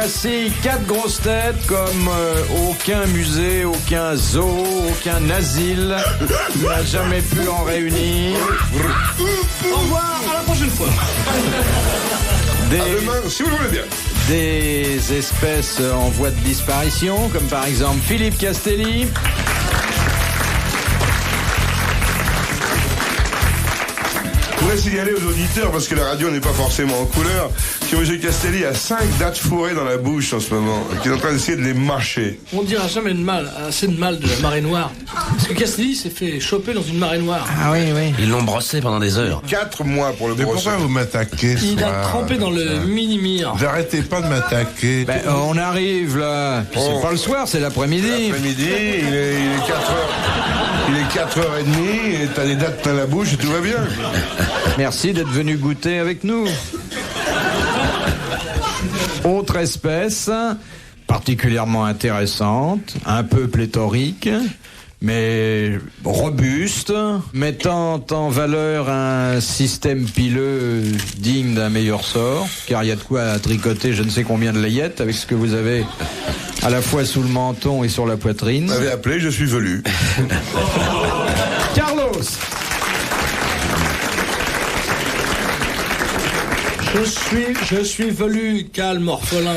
Voici 4 grosses têtes comme aucun musée, aucun zoo, aucun asile n'a jamais pu en réunir. Au revoir, à la prochaine fois. À demain, si vous le voulez bien. Des espèces en voie de disparition, comme par exemple Philippe Castelli. Je voudrais signaler aux auditeurs, parce que la radio n'est pas forcément en couleur, que M. Castelli a 5 dates fourrées dans la bouche en ce moment, et qu'il est en train d'essayer de les mâcher. On dira jamais assez de mal de la marée noire. Parce que Castelli s'est fait choper dans une marée noire. Ah oui, oui. Ils l'ont brossé pendant des heures. 4 mois pour le Mais brosser. pourquoi vous m'attaquez? Il a trempé dans le mini-mire. Vous arrêtez pas de m'attaquer. Ben, on arrive là. Puis c'est pas le soir, c'est l'après-midi. L'après-midi, il est 4 heures. Il est 4h30 et t'as des dates plein la bouche et tout va bien. Merci d'être venu goûter avec nous. Autre espèce, particulièrement intéressante, un peu pléthorique, mais robuste, mettant en valeur un système pileux digne d'un meilleur sort, car il y a de quoi tricoter je ne sais combien de layettes avec ce que vous avez à la fois sous le menton et sur la poitrine. Vous m'avez appelé, je suis velu. Carlos! Je suis velu, calme, orphelin.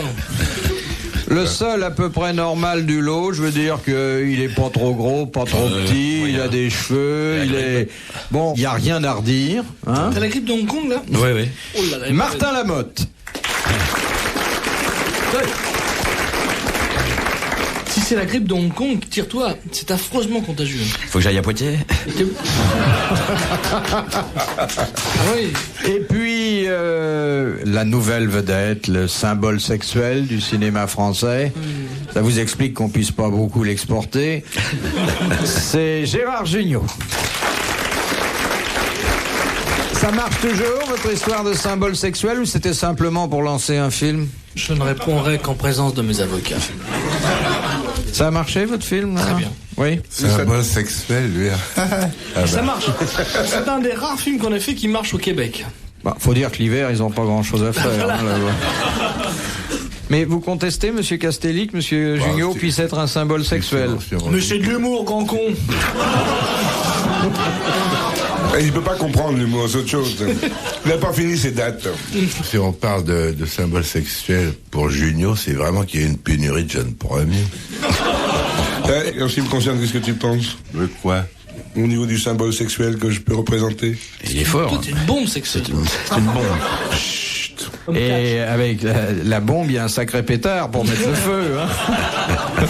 Le seul à peu près normal du lot, je veux dire qu'il est pas trop gros, pas trop petit, il a des cheveux, il est... Bon, il n'y a rien à redire. Hein. T'as la grippe de Hong Kong, là? Oui, oui. Oh là là, Martin Lamotte. Si c'est la grippe de Hong Kong, tire-toi. C'est affreusement contagieux. Faut que j'aille à Poitiers. Ah oui. Et puis, la nouvelle vedette, le symbole sexuel du cinéma français. Ça vous explique qu'on puisse pas beaucoup l'exporter. C'est Gérard Jugnot. Ça marche toujours, votre histoire de symbole sexuel, ou c'était simplement pour lancer un film? Je ne répondrai qu'en présence de mes avocats. Ça a marché, votre film, là? Très bien. Oui. Symbole sexuel, lui. Ça marche. C'est un des rares films qu'on a fait qui marche au Québec. Bah, faut dire que l'hiver, ils ont pas grand-chose à faire. Voilà. Hein, là-bas. Mais vous contestez, Monsieur Castelli, que Monsieur Jugnot puisse être un symbole sexuel? Mais c'est de l'humour, grand con. Et il peut pas comprendre l'humour, c'est autre chose. Il n'a pas fini ses dates. Si on parle de symbole sexuel pour Junio, c'est vraiment qu'il y a une pénurie de jeunes premiers. En ce qui me concerne, qu'est-ce que tu penses? De quoi? Au niveau du symbole sexuel que je peux représenter? Il est fort. Toi, t'es une bombe sexuelle. C'est une bombe. Comme Et avec la bombe, il y a un sacré pétard pour mettre le feu. Hein.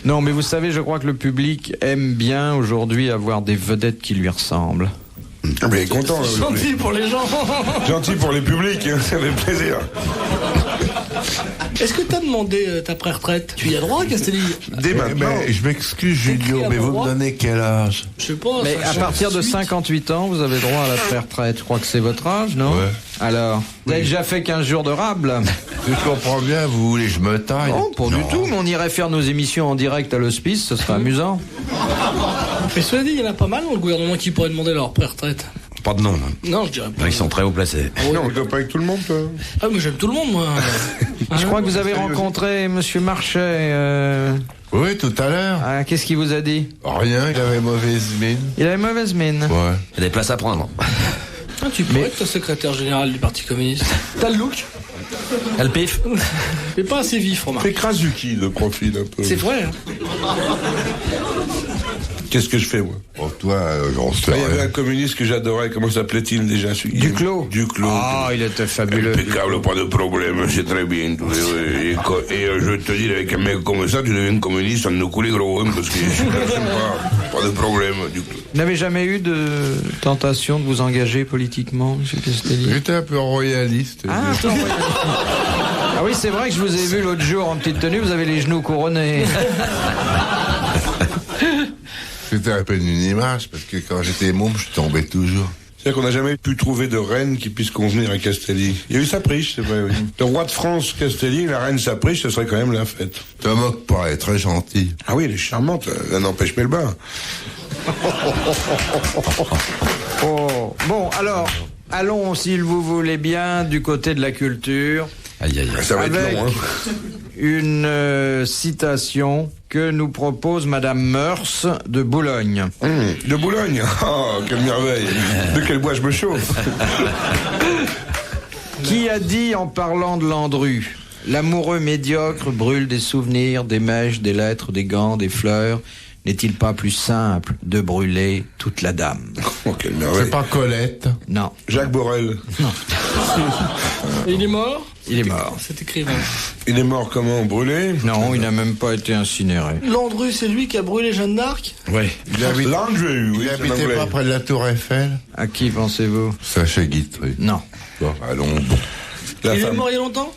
Non, mais vous savez, je crois que le public aime bien aujourd'hui avoir des vedettes qui lui ressemblent. Ah, mais content. gentil pour les gens. Gentil pour les publics, hein, ça fait plaisir. Est-ce que t'as demandé ta pré-retraite? Tu y as droit, Castelli? Dès maintenant. Mais je m'excuse, Junio, mais vous me donnez quel âge? Je sais pas. Mais à partir de 58. 58 ans, vous avez droit à la pré-retraite. Je crois que c'est votre âge, non? Ouais. Alors, vous avez déjà fait 15 jours de rable? Je comprends bien, vous voulez que je me taille? Non, pas du tout, mais on irait faire nos émissions en direct à l'hospice, ce serait amusant. Mais cela dit, il y en a pas mal dans le gouvernement qui pourraient demander leur pré-retraite. Pas de nom. Non, je dirais pas. Ils sont très haut placés. Non, on ne doit pas avec tout le monde, toi. Ah, mais j'aime tout le monde, moi. Je crois que vous avez rencontré Monsieur Marchais. Oui, tout à l'heure. Ah, qu'est-ce qu'il vous a dit? Rien, il avait mauvaise mine. Il avait mauvaise mine. Ouais. Il y a des places à prendre. Ah, tu pourrais être secrétaire général du Parti communiste. T'as le look, Elle pif. mais pas assez vif, remarque. C'est Krasuki, le profil, un peu. C'est vrai, hein. Qu'est-ce que je fais, moi? Pour toi, j'en sais Il y avait un rien. communiste que j'adorais, comment s'appelait-il déjà? Duclos. Duclos. Ah, il était fabuleux. Impeccable, pas de problème, c'est très bien. Et je te dis, avec un mec comme ça, tu deviens communiste, on nous coule gros, hein, parce que je suis pas de problème, Duclos. Vous n'avez jamais eu de tentation de vous engager politiquement, Monsieur Castelli? J'étais un peu royaliste. Ah, tout royaliste. Ah oui, c'est vrai que je vous ai vu l'autre jour en petite tenue, vous avez les genoux couronnés. C'était à peine une image, parce que quand j'étais môme, je tombais toujours. C'est-à-dire qu'on n'a jamais pu trouver de reine qui puisse convenir à Castelli. Il y a eu Sapriche, c'est vrai, oui. Le roi de France, Castelli, la reine Sapriche, ce serait quand même la fête. Te moque pas, elle est très gentille. Ah oui, elle est charmante, elle n'empêche pas le bain. Oh. Bon, alors, allons, s'il vous voulez bien, du côté de la culture. Aïe, aïe, aïe. Ça va Avec être long, hein. une citation que nous propose Madame Meurs de Boulogne. De Boulogne. Oh, quelle merveille. De quel bois je me chauffe. Qui a dit en parlant de Landru: l'amoureux médiocre brûle des souvenirs, des mèches, des lettres, des gants, des fleurs. N'est-il pas plus simple de brûler toute la dame? Oh, quelle merveille. C'est pas Colette. Non, Jacques Borel. Et il est mort? il est mort. Cet écrivain. Il est mort comment? Brûlé? Non, il n'a même pas été incinéré. Landru, c'est lui qui a brûlé Jeanne d'Arc? Oui. Landru, oui, Il c'est en habitait anglais. pas près de la Tour Eiffel. À qui pensez-vous? Sacha Guitry. Non. Bon, allons. La Il est femme. mort il y a longtemps?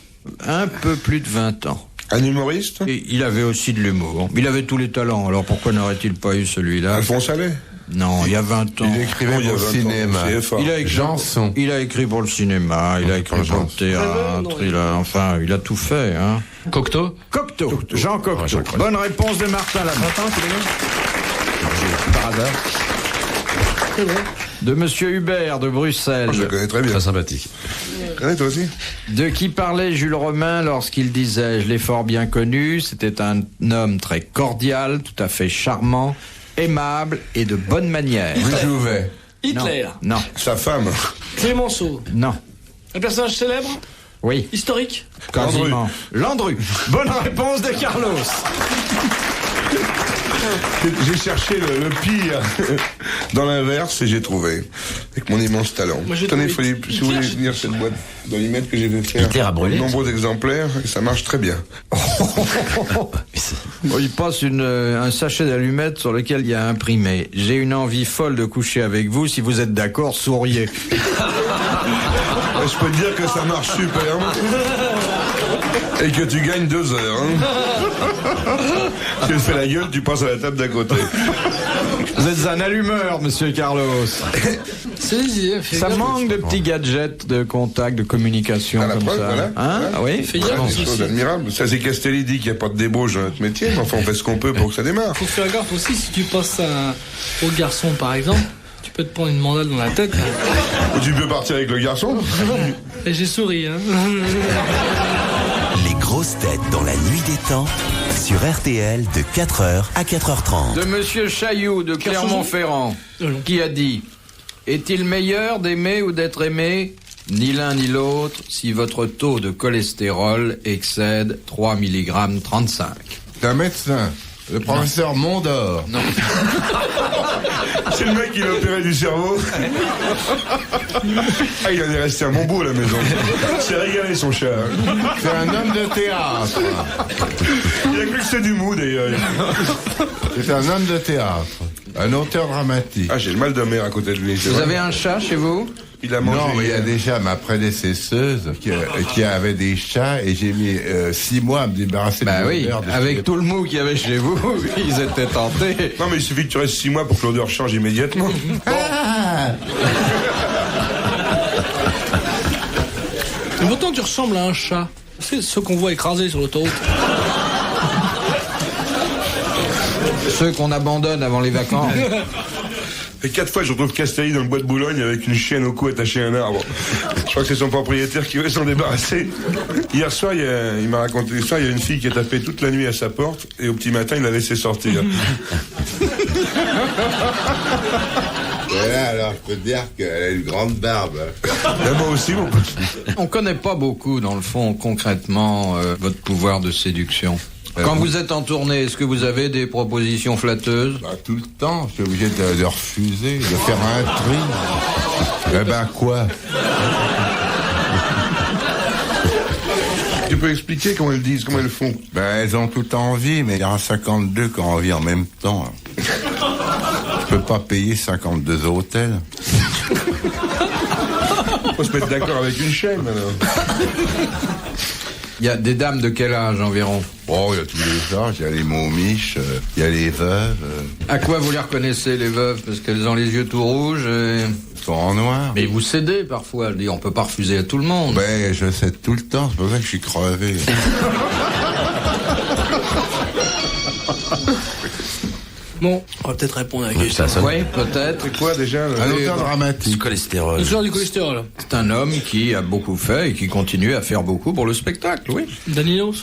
Un peu plus de 20 ans. Un humoriste? Et il avait aussi de l'humour. Il avait tous les talents, alors pourquoi n'aurait-il pas eu celui-là? Alphonse Allais? Non, il y a 20 ans. Il écrivait Oh, il y a pour 20 le ans, cinéma. CFA. Il a écrit, Janson. il a écrit pour le cinéma, il a écrit pour le Janson. théâtre, il a tout fait, hein. Cocteau? Cocteau, Jean Cocteau. Jean Cocteau. Bonne réponse de Martin Lamotte. Par hasard. C'est vrai. De Monsieur Hubert de Bruxelles. Je le connais très bien. Très sympathique. Tu le connais toi aussi? De qui parlait Jules Romain lorsqu'il disait: je l'ai fort bien connu, c'était un homme très cordial, tout à fait charmant, aimable et de bonne manière. Louis Jouvet. Hitler. Non, Sa femme. Clémenceau. non, Un personnage célèbre? oui, Historique? quasiment. Landru. Bonne réponse de Carlos. J'ai cherché le pire dans l'inverse et j'ai trouvé. Avec mon immense talent. Moi, j'ai Tenez, trouvé Philippe, si vous voulez Hitler. lire cette boîte d'allumettes que j'ai fait faire. Hitler a brûlé. De nombreux exemplaires et ça marche très bien. Bon, il passe un sachet d'allumettes sur lequel il y a imprimé: j'ai une envie folle de coucher avec vous, si vous êtes d'accord, souriez. Je peux te dire que ça marche super. Et que tu gagnes 2 heures. Hein. Tu te fais la gueule, tu passes à la table d'à côté. Vous êtes un allumeur, monsieur Carlos. C'est easy, fais Ça gaffe. manque de petits gadgets de contact, de communication Ah, la comme preuve, ça. voilà. Hein? Oui. Fais Ouais, gaffe des choses aussi. admirables. Ça, c'est Castelli dit qu'il n'y a pas de débauche dans notre métier, mais enfin, on fait ce qu'on peut pour que ça démarre. Faut faire gaffe aussi, si tu passes au garçon par exemple, tu peux te prendre une mandale dans la tête. Ou tu peux partir avec le garçon. Et j'ai souri, hein. Les grosses têtes dans la nuit des temps sur RTL de 4h à 4h30. De monsieur Chailloux de Clermont-Ferrand, qui a dit: est-il meilleur d'aimer ou d'être aimé? Ni l'un ni l'autre, si votre taux de cholestérol excède 3 mg 35. C'est un médecin. Le professeur Mondor. Non. C'est le mec qui l'a opéré du cerveau. Ah, il en est resté un bon bout à la maison. C'est régalé son chat. C'est un homme de théâtre. Il a cru que c'était du mou d'ailleurs. C'est un homme de théâtre. Un auteur dramatique. Ah, j'ai le mal de mer à côté de lui. c'est Vous vrai. avez un chat chez vous? Il a mangé. Non, mais il y a hier. déjà ma prédécesseuse qui avait des chats et j'ai mis 6 mois à me débarrasser Bah de oui, l'odeur de avec tout le mou qu'il y avait chez vous, ils étaient tentés. Non, mais il suffit que tu restes 6 mois pour que l'odeur change immédiatement. Et pourtant tu ressembles à un chat. C'est ceux qu'on voit écrasés sur l'autoroute. Ceux qu'on abandonne avant les vacances. Et 4 fois, je retrouve Castelli dans le bois de Boulogne avec une chienne au cou attachée à un arbre. Je crois que c'est son propriétaire qui veut s'en débarrasser. Hier soir, il m'a raconté l'histoire, il y a une fille qui a tapé toute la nuit à sa porte et au petit matin, il l'a laissé sortir. Voilà, alors je peux te dire qu'elle a une grande barbe. Et moi aussi, mon petit. On connaît pas beaucoup, dans le fond, concrètement, votre pouvoir de séduction. Quand vous êtes en tournée, est-ce que vous avez des propositions flatteuses? Bah, tout le temps, je suis obligé de refuser, de faire un tri. Eh ben quoi? Tu peux expliquer comment elles disent, comment elles font? Ben elles ont tout envie, mais il y en a 52 qui ont envie en même temps. Je peux pas payer 52 hôtels. Faut se mettre d'accord avec une chaîne, alors. Il y a des dames de quel âge environ? Oh, il y a tous les âges, il y a les momiches, il y a les veuves, À quoi vous les reconnaissez, les veuves? Parce qu'elles ont les yeux tout rouges et... ils sont en noir. Mais vous cédez parfois, je dis, on peut pas refuser à tout le monde. Ben, je cède tout le temps, c'est pour ça que je suis crevé. Bon, on va peut-être répondre à la question. Ça sonne. Oui, peut-être. C'est quoi déjà Un auteur Du dramatique. cholestérol. Le soir du cholestérol. C'est un homme qui a beaucoup fait et qui continue à faire beaucoup pour le spectacle, oui. Danilos.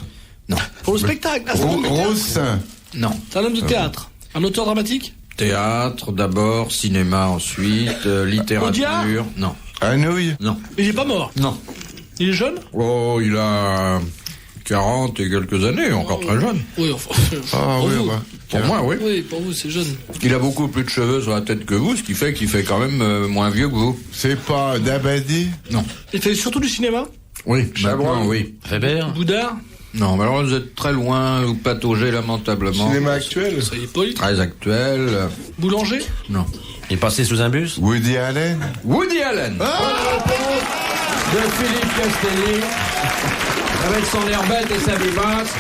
Non. Pour le spectacle. Ah, c'est un Roussin. Non. C'est un homme de théâtre. Un auteur dramatique. Théâtre d'abord, cinéma ensuite, littérature. Audiard. Non. Anouilh. Non. Il est pas mort. Non. Il est jeune. Oh, il a 40 et quelques années, encore très jeune. Oui, enfin. Ah pour oui, vous. bah. Pour moi, oui. Oui, pour vous, c'est jeune. Il a beaucoup plus de cheveux sur la tête que vous, ce qui fait qu'il fait quand même moins vieux que vous. C'est pas Dabadi. Non. Il fait surtout du cinéma. Oui, Chabrol. maintenant, oui. Weber. Boudard. Non, mais alors vous êtes très loin, vous pataugez lamentablement. Cinéma actuel. Ça y est, Hippolyte. Très actuel. Boulanger. Non. Il passait sous un bus. Woody Allen. Woody Allen. De Philippe Castelli. Avec son air bête et sa vivace.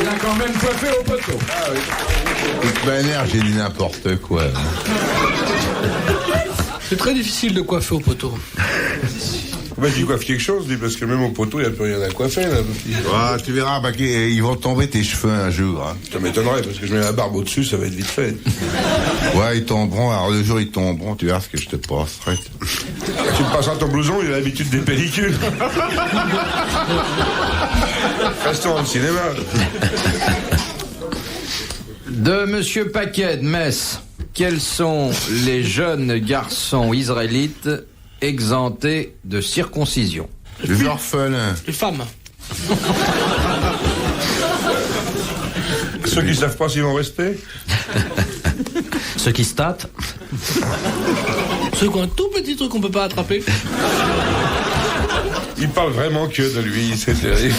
Il a quand même coiffé au poteau. De toute manière, j'ai dit n'importe quoi. C'est très difficile de coiffer au poteau. Bah, tu coiffes quelque chose, lui, parce que même au poteau, il n'y a plus rien à coiffer, là. Ah, tu verras, bah, ils vont tomber tes cheveux un jour. Hein. Ça m'étonnerait, parce que je mets la barbe au-dessus, ça va être vite fait. Ouais, ils tomberont. Alors le jour ils tomberont, tu verras ce que je te passerai. Tu me passeras ton blouson, il a l'habitude des pellicules. Restons dans le cinéma. De Monsieur Paquet de Metz. Quels sont les jeunes garçons israélites exemptés de circoncision? Les orphelins. Les femmes. Ceux qui savent pas s'ils vont rester. Ceux qui se tâtent. Ceux qui ont un tout petit truc qu'on peut pas attraper. Il parle vraiment que de lui, c'est terrible.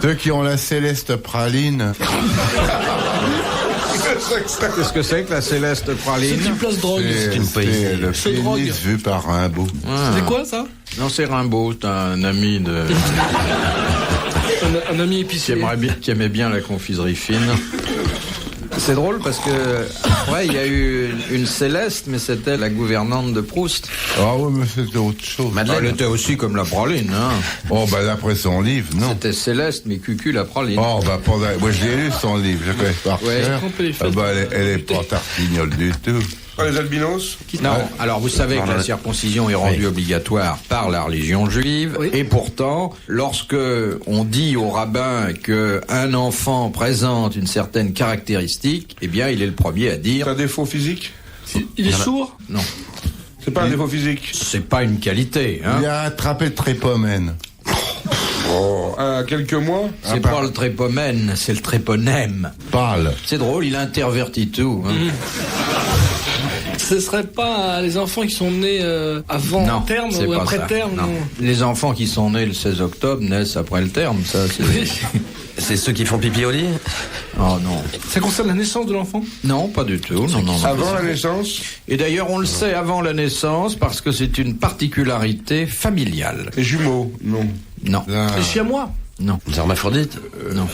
Ceux qui ont la céleste praline. Qu'est-ce que c'est que la céleste C'est praline? une place drogue. C'est une poésie. C'est le Se drogue. pénis vu par Rimbaud. C'est quoi ça? Non, c'est Rimbaud, c'est un ami de... Un ami qui, épicier. qui aimait bien la confiserie fine. C'est drôle parce que après il y a eu une Céleste, mais c'était la gouvernante de Proust. Ah oui, mais c'était autre chose. Elle était aussi comme la praline, hein. Oh, bah d'après son livre, non. C'était Céleste, mais cucu la praline. Oh, bah pendant... Moi, je l'ai lu, son livre, je connais par Ouais. cœur. Tromper les fesses. Ah bah, elle est pas tartignole du tout. Pas les albinos. Non, alors vous savez que la circoncision est rendue obligatoire par la religion juive, Oui. et pourtant, lorsque on dit au rabbin que un enfant présente une certaine caractéristique, eh bien, il est le premier à C'est dire un défaut physique. Il est sourd. non. C'est pas un défaut physique. C'est pas une qualité, hein. Il a attrapé le trépomène. Oh, à quelques mois. C'est pas le trépomène, c'est le tréponème. Parle. C'est drôle, il intervertit tout. Hein. Ce serait pas les enfants qui sont nés avant Non, terme c'est ou pas après ça. terme. Non. Les enfants qui sont nés le 16 octobre naissent après le terme, ça. C'est... C'est ceux qui font pipi au lit. Oh non. Ça concerne la naissance de l'enfant. Non, pas du tout. Non, non, non. Avant la naissance. Et d'ailleurs, on le sait avant la naissance parce que c'est une particularité familiale. Les jumeaux. Non. Non. Les chiamois. Non. Les hermaphrodites. Non.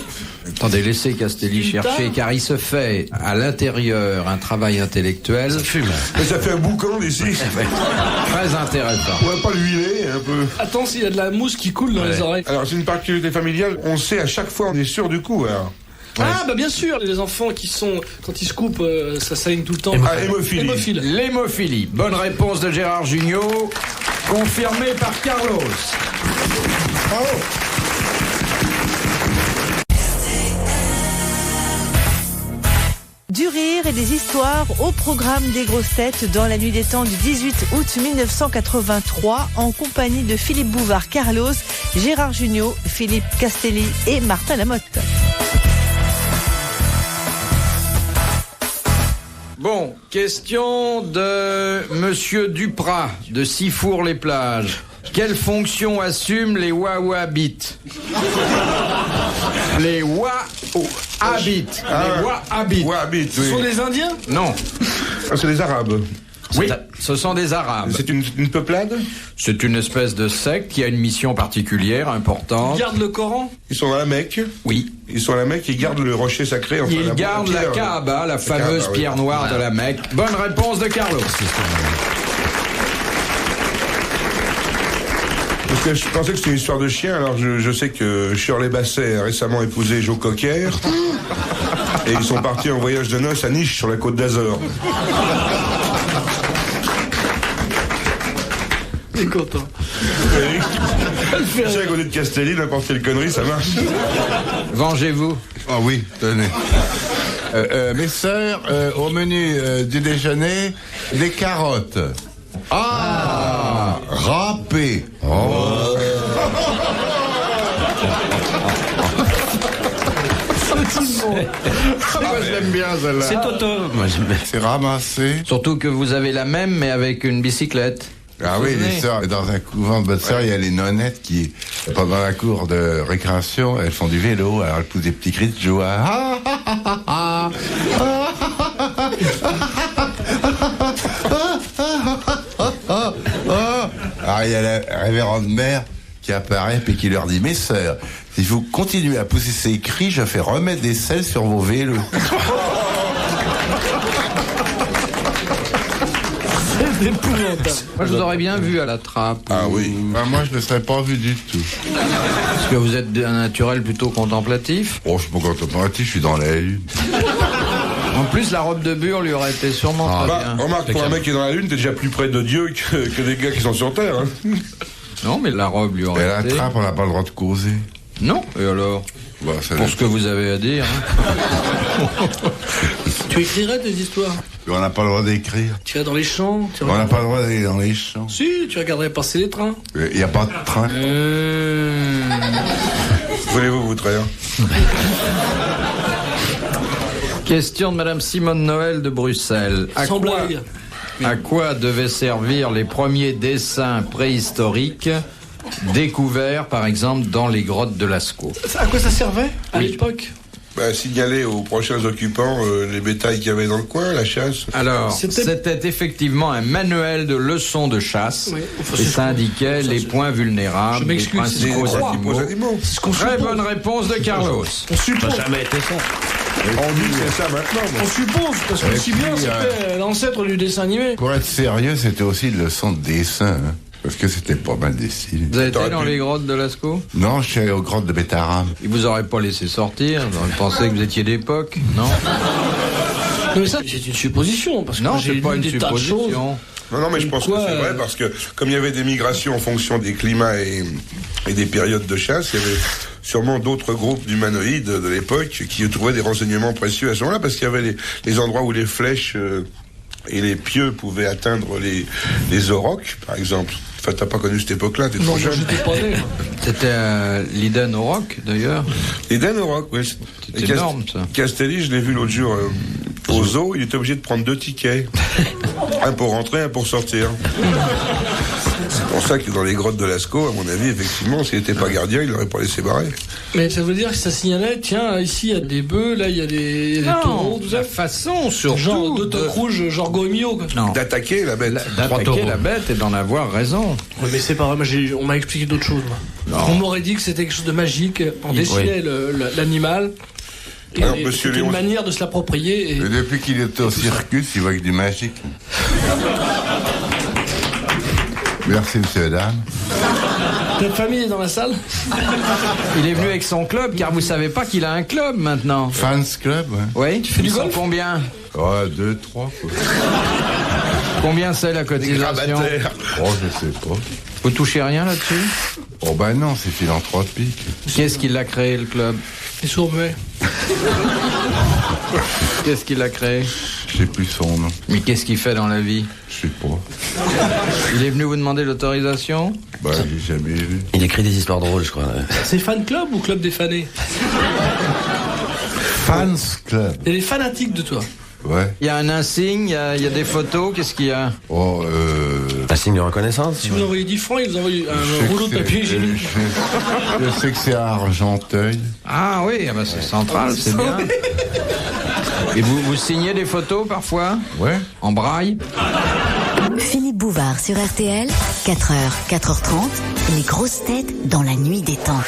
Attendez, laissez Castelli Une chercher, tare. car il se fait à l'intérieur un travail intellectuel Fume. Mais ça fait un boucan d'ici. très intéressant. On va pas l'huiler un peu. Attends, s'il y a de la mousse qui coule dans les oreilles. Alors c'est une particularité familiale. On sait à chaque fois, on est sûr du coup. Alors. Ah, bah bien sûr, les enfants qui sont, quand ils se coupent, ça saigne tout le temps. Ah, hémophilie. Hémophile. L'hémophilie. Bonne réponse de Gérard Jugnot, confirmée par Carlos. Bravo. Du rire et des histoires au programme des grosses têtes dans la nuit des temps du 18 août 1983 en compagnie de Philippe Bouvard, Carlos, Gérard Jugnot, Philippe Castelli et Martin Lamotte. Bon, question de Monsieur Duprat de Sifour-les-Plages. Quelle fonction assument les Wahhabites? Les Wahhabites. Les Wahhabites. Wahhabites, Ce sont oui. des Indiens. Non. Ah, c'est les Arabes. Oui, ce sont des Arabes. C'est une peuplade. C'est une espèce de secte qui a une mission particulière, importante. Ils gardent le Coran. Ils sont à la Mecque. Oui. Ils sont à la Mecque. Ils gardent le rocher sacré. Enfin, Ils gardent la pierre. Kaaba, la fameuse Kaaba, oui. pierre noire de la Mecque. Bonne réponse de Carlos. Parce que je pensais que c'était une histoire de chien, alors je sais que Shirley Bassey a récemment épousé Joe Cocker. Et ils sont partis en voyage de noces à Nice, sur la côte d'Azur. Il est content. Je sais qu'au lieu de Castelli, n'importe quelle connerie, ça marche. Vengez-vous. Ah oui, tenez. Mes sœurs, au menu du déjeuner, des carottes. Ah, râpées. Oh. Moi, j'aime bien celle-là. C'est Toto. Moi, j'aime bien. C'est ramassé. Surtout que vous avez la même, mais avec une bicyclette. Ah oui, les sœurs. Dans un couvent de bonnes sœurs, il y a les nonnettes qui, pendant la cour de récréation, elles font du vélo. Alors elles poussent des petits cris de joie. Alors il y a la révérende mère qui apparaît et qui leur dit: mes sœurs, si vous continuez à pousser ces cris, je fais remettre des selles sur vos vélos. Moi, je vous aurais bien vu à la trappe. Ah oui. Moi, je ne serais pas vu du tout. Parce que vous êtes un naturel plutôt contemplatif. Oh, je suis pas contemplatif, je suis dans la lune. En plus, la robe de bure lui aurait été sûrement très bien. Remarque, pour un mec qui est dans la Lune, t'es déjà plus près de Dieu que des gars qui sont sur Terre. Hein. Non, mais la robe lui aurait Et la été... trappe, on n'a pas le droit de causer. Non, et alors Bah, ça pour ce que vous avez à dire. Hein. Tu écrirais des histoires. On n'a pas le droit d'écrire. Tu irais dans les champs. On n'a pas le droit d'aller dans les champs. Si, tu regarderais passer les trains. Il n'y a pas de train. Voulez-vous vous traire? Question de Madame Simone Noël de Bruxelles. Sans blague. À quoi devaient servir les premiers dessins préhistoriques découverts, par exemple, dans les grottes de Lascaux? À quoi ça servait à l'époque? Signaler aux prochains occupants les bétails qu'il y avait dans le coin, la chasse. Alors, C'était- c'était effectivement un manuel de leçons de chasse. Oui, enfin, et c'est ça ce indiquait qu'on- les ça, points vulnérables, Je les m'excuse, c'est ce principaux qu'on croit. Aux animaux. animaux. C'est ce qu'on Très suppose. bonne réponse de Carlos. On suppose. Jamais été ça. On dit que c'est ça maintenant. On suppose, parce que Et si bien puis, c'était l'ancêtre du dessin animé. Pour être sérieux, c'était aussi une leçon de dessin. Hein, parce que c'était pas mal dessiné. Vous avez été T'aurais dans pu- les grottes de Lascaux? Non, je suis allé aux grottes de Bétarame. Ils vous auraient pas laissé sortir. Vous auriez pensé que vous étiez d'époque, non? Non, mais ça, c'est une supposition, parce que Non, j'ai c'est pas lu une des tas de choses. supposition. Non, mais je pense que Pourquoi, c'est vrai, parce que comme il y avait des migrations en fonction des climats et des périodes de chasse, il y avait sûrement d'autres groupes d'humanoïdes de l'époque qui trouvaient des renseignements précieux à ce moment-là, parce qu'il y avait les endroits où les flèches et les pieux pouvaient atteindre les aurochs, par exemple. Enfin, t'as pas connu cette époque-là, t'es Non, trop moi, jeune. j'étais pas né. C'était l'Iden au Rock, d'ailleurs. Les Dan aurochs, oui. C'est Et énorme, ça. Castelli, je l'ai vu l'autre jour au zoo, il était obligé de prendre 2 tickets. Un pour rentrer, un pour sortir. C'est pour ça que dans les grottes de Lascaux, à mon avis, effectivement, s'il n'était pas gardien, il l'aurait pas laissé barrer. Mais ça veut dire que ça signalait, tiens, ici il y a des bœufs, là il y a des taureaux, tout ça. la façon, surtout... Genre deux toques rouges, genre Gomio, quoi. Non, D'attaquer la bête. d'attaquer la bête et d'en avoir raison. Ouais, mais c'est pas vrai, moi, on m'a expliqué d'autres choses. Moi. On m'aurait dit que c'était quelque chose de magique, on dessinait l'animal. Et Alors, monsieur c'était une Léon- manière de se l'approprier. Et... Et depuis qu'il était au circus, il voit que du magique. Merci, monsieur, dame. Ta famille est dans la salle? Il est venu avec son club, car vous savez pas qu'il a un club maintenant. Fans Club, ouais. Oui, tu fais du Ils sont golf combien? Oh, 2, 3, quoi. Combien c'est la Des cotisation? grabataires. Oh, je sais pas. Vous touchez rien là-dessus? Oh, ben non, c'est philanthropique. Qu'est-ce qui l'a créé, le club? Les sourds-muets. Qu'est-ce qui l'a créé? Je sais plus son nom. Mais qu'est-ce qu'il fait dans la vie? Je sais pas. Il est venu vous demander l'autorisation? Bah, j'ai jamais vu. Il écrit des histoires drôles, je crois. C'est fan club ou club des fanés? Fans Club. Il y a des fanatiques de toi. Ouais. Il y a un insigne, il y a des photos, qu'est-ce qu'il y a? Oh, Un signe de reconnaissance. Si vous envoyez 10 francs, ils vous envoient je un sais rouleau que de papier c'est- hygiénique. je sais que c'est à Argenteuil. Ah oui, ah bah c'est central, c'est bien. Et vous signez des photos parfois? Ouais. En braille? Philippe Bouvard sur RTL, 4h, 4h30, les grosses têtes dans la nuit des temps.